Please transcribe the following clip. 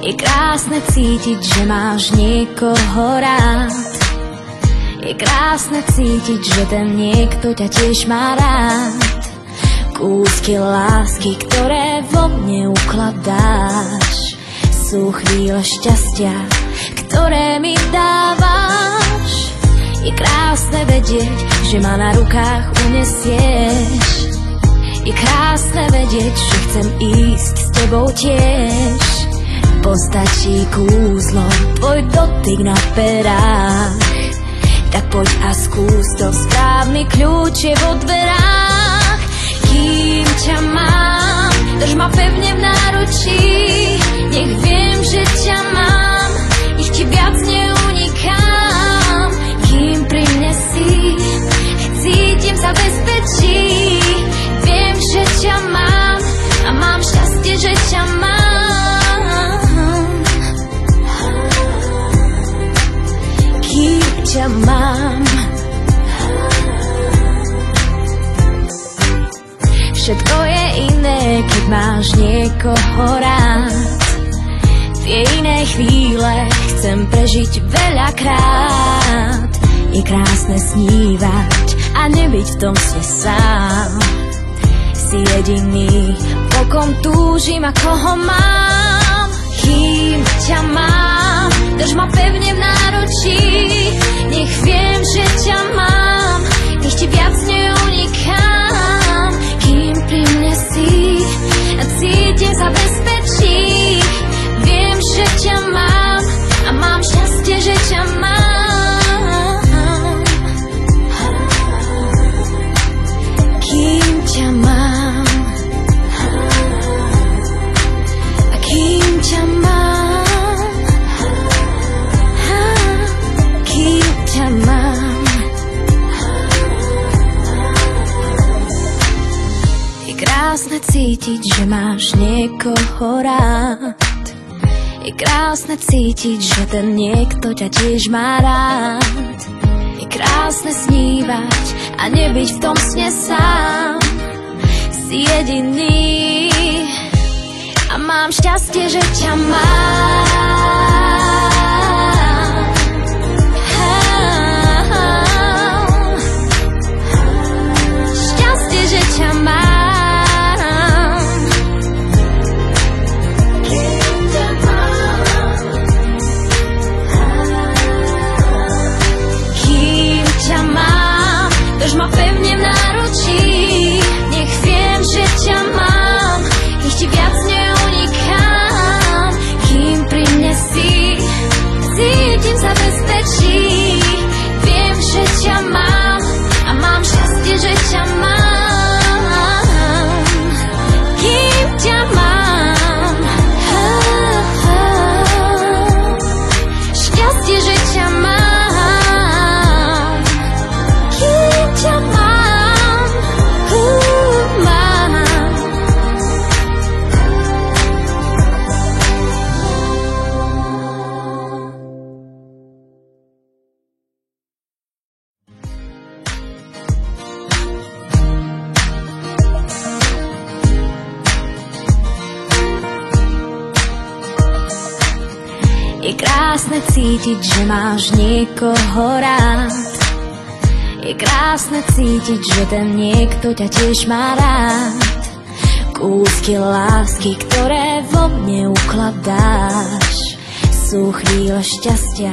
Je krásne cítiť, že máš niekoho rád. Je krásne cítiť, že ten niekto ťa tiež má rád. Kúsky lásky, ktoré vo mne ukladáš, sú chvíle šťastia, ktoré mi dávaš. Je krásne vedieť, že ma na rukách unesieš. Je krásne vedieť, že chcem ísť s tebou tiež. Postačí kúzlo, tvoj dotyk na perách. Tak poď a skús to, správny kľúč je vo dverách. Kým ťa mám, drž ma pevne v náručí. Nech viem, že ťa mám, nech ti viac neunikám. Kým pri mne si, cítim sa bezpečí. Viem, že ťa mám a mám šťastie, že ťa mám. Kým ťa mám. Všetko je iné, keď máš niekoho rád. Tie iné chvíle chcem prežiť veľakrát. Je krásne snívať a nebyť v tom sne sám. Si jediný, po kom túžim a koho mám. Kým ťa mám, drž ma pevne v náručí. Nech viem, že ťa mám, nech ti viac neunikám. Kým pri mne si, cítim sa bezpečí. Viem, že ťa mám a mám šťastie, že ťa mám. Kým ťa mám a kým ťa mám, kým ťa mám. Je krásne cítiť, že máš niekoho rád. Je krásne cítiť, že ten niekto ťa tiež má rád. Je krásne snívať a nebyť v tom sne sám. Si jediný a mám šťastie, že ťa mám. Šťastie, že ťa mám. Drž ma pevne v náručí, nech viem, že ťa mám, nech ti viac neunikám. Kým pri mne si, cítim sa bezpečí. Viem, že ťa mám a mám šťastie, že ťa mám. Kým ťa mám, šťastie, že ťa mám. Je krásne cítiť, že máš niekoho rád. Je krásne cítiť, že ten niekto ťa tiež má rád. Kúsky lásky, ktoré vo mne ukladáš, sú chvíle šťastia,